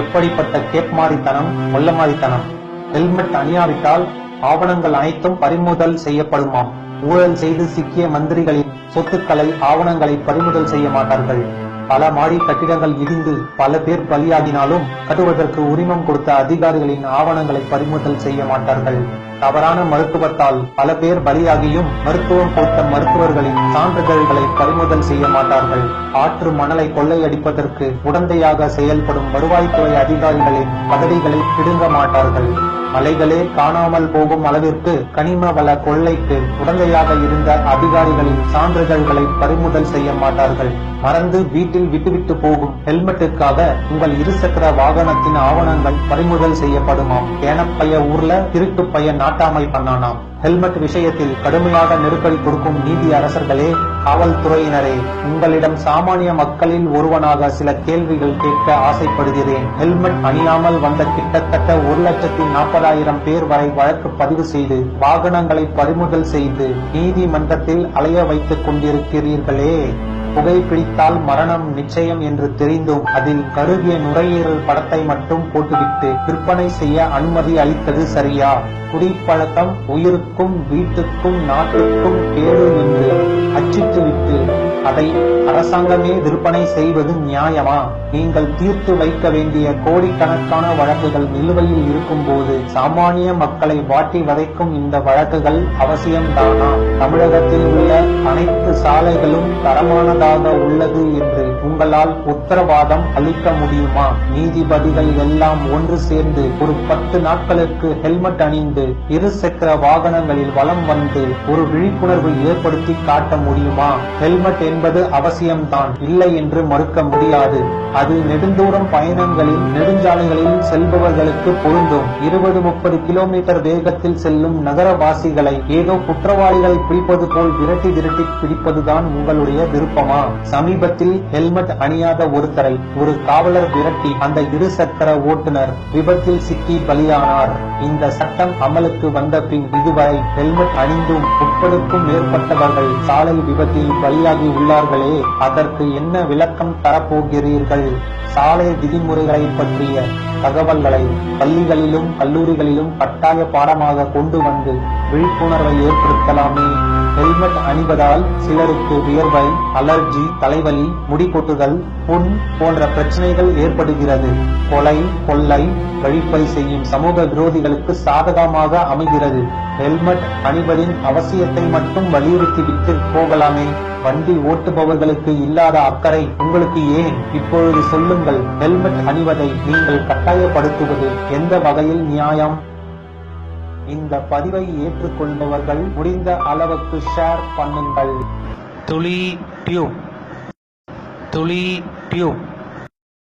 எப்படிப்பட்ட கேப்மாரித்தனம், கொல்லமாரித்தனம்! ஹெல்மெட் அணியாவிட்டால் ஆவணங்கள் அனைத்தும் பறிமுதல் செய்யப்படுமாம். ஊழல் செய்து சிக்கிய மந்திரிகளின் சொத்துக்களை, ஆவணங்களை பறிமுதல் செய்ய மாட்டார்கள். பல மாடி கட்டிடங்கள் இடிந்து பல பேர் பலியாகினாலும் கட்டுவதற்கு உரிமம் கொடுத்த அதிகாரிகளின் ஆவணங்களை பறிமுதல் செய்ய மாட்டார்கள். தவறான மருத்துவத்தால் பல பேர் பலியாகியும் மருத்துவம் கொடுத்த மருத்துவர்களின் சான்றிதழ்களை பறிமுதல் செய்ய மாட்டார்கள். ஆற்று மணலை கொள்ளையடிப்பதற்கு உடந்தையாக செயல்படும் வருவாய்த்துறை அதிகாரிகளின் பதவிகளை பிடுங்க மாட்டார்கள். மலைகளே காணாமல் போகும் அளவிற்கு கனிம வள கொள்ளைக்கு உடந்தையாக இருந்த அதிகாரிகளின் சான்றிதழ்களை பறிமுதல் செய்ய மாட்டார்கள். மறந்து வீட்டில் விட்டுவிட்டு போகும் ஹெல்மெட்டுக்காக உங்கள் இருசக்கர வாகனத்தின் ஆவணங்கள் பறிமுதல் செய்யப்படுமாம். ஏனப்பைய ஊர்ல திருட்டு பையன் நாட்டாமை பண்ணானாம். ஹெல்மெட் விஷயத்தில் கடுமையாக நெருக்கடி கொடுக்கும் நீதி அரசர்களே, காவல்துறையினரே, உங்களிடம் சாமானிய மக்களில் ஒருவனாக சில கேள்விகள் கேட்க ஆசைப்படுகிறேன். ஹெல்மெட் அணியாமல் வந்த கிட்டத்தட்ட 1,40,000 பேர் வரை வழக்கு பதிவு செய்து வாகனங்களை பறிமுதல் செய்து நீதிமன்றத்தில் அலைய வைத்துக் கொண்டிருக்கிறீர்களே. புகைப்பிடித்தால் மரணம் நிச்சயம் என்று தெரிந்தும் அதில் கருகிய நுரையீரல் படத்தை மட்டும் போட்டுவிட்டு விற்பனை செய்ய அனுமதி அளித்தது சரியா? குடிப்பழக்கம் உயிருக்கும் வீட்டுக்கும் நாட்டுக்கும் கேடு என்று அச்சிட்டுவிட்டு அதை அரசாங்கமே விற்பனை செய்வது நியாயமா? நீங்கள் தீர்த்து வைக்க வேண்டிய கோடிக்கணக்கான வழக்குகள் நிலுவையில் இருக்கும் போது சாமானிய மக்களை வாட்டி வதைக்கும் இந்த வழக்குகள் அவசியம்தானா? தமிழகத்தில் உள்ள அனைத்து சாலைகளும் தரமானதாக உள்ளது என்று உங்களால் உத்தரவாதம் அளிக்க முடியுமா? நீதிபதிகள் எல்லாம் ஒன்று சேர்ந்து ஒரு 10 நாட்களுக்கு ஹெல்மெட் அணிந்து இருசக்கர வாகனங்களில் வலம் வந்து ஒரு விழிப்புணர்வு ஏற்படுத்தி காட்ட முடியுமா? ஹெல்மெட் என்பது அவசியம்தான், இல்லை என்று மறுக்க முடியாது. அது நெடுந்தூரம் பயணங்களில் நெடுஞ்சாலைகளில் செல்பவர்களுக்கு பொருந்தும். 20-30 கிலோமீட்டர் வேகத்தில் செல்லும் நகரவாசிகளை ஏதோ குற்றவாளிகளை பிடிப்பது போல் விரட்டி பிடிப்பதுதான் உங்களுடைய விருப்பமா? சமீபத்தில் ஹெல்மெட் அணியாத ஒருத்தரை ஒரு காவலர் விரட்டி அந்த இருசக்கர ஓட்டுநர் விபத்தில் சிக்கி பலியானார். இந்த சட்டம் அமலுக்கு வந்த பின் இதுவரை ஹெல்மெட் அணிந்தும் 30க்கும் மேற்பட்டவர்கள் சாலை விபத்தில் பலியாகி உள்ளார்களே. அதற்கு என்ன விளக்கம் தரப்போகிறீர்கள்? சாலை விதிமுறைகளை பற்றிய தகவல்களை பள்ளிகளிலும் கல்லூரிகளிலும் கட்டாய பாடமாக கொண்டு வந்து விழிப்புணர்வை ஏற்படுத்தலாமே. ஹெல்மெட் அணிவதால் சிலருக்கு வியர்வை, அலர்ஜி, தலைவலி, முடி கொட்டுதல், புண் போன்ற பிரச்சனைகள் ஏற்படுகிறது. கொலை, கொள்ளை, கழிப்பை செய்யும் சமூக விரோதிகளுக்கு சாதகமாக அமைகிறது. ஹெல்மெட் அணிவதின் அவசியத்தை மட்டும் வலியுறுத்திவிட்டு போகலாமே. வண்டி ஓட்டுபவர்களுக்கு இல்லாத அக்கறை உங்களுக்கு ஏன்? இப்பொழுது சொல்லுங்கள், ஹெல்மெட் அணிவதை நீங்கள் கட்டாயப்படுத்துவது எந்த வகையில் நியாயம்? இந்த பதிவை ஏற்றுக்கொள்பவர்கள் முடிந்த அளவுக்கு ஷேர் பண்ணுங்கள். துளி டியூப்.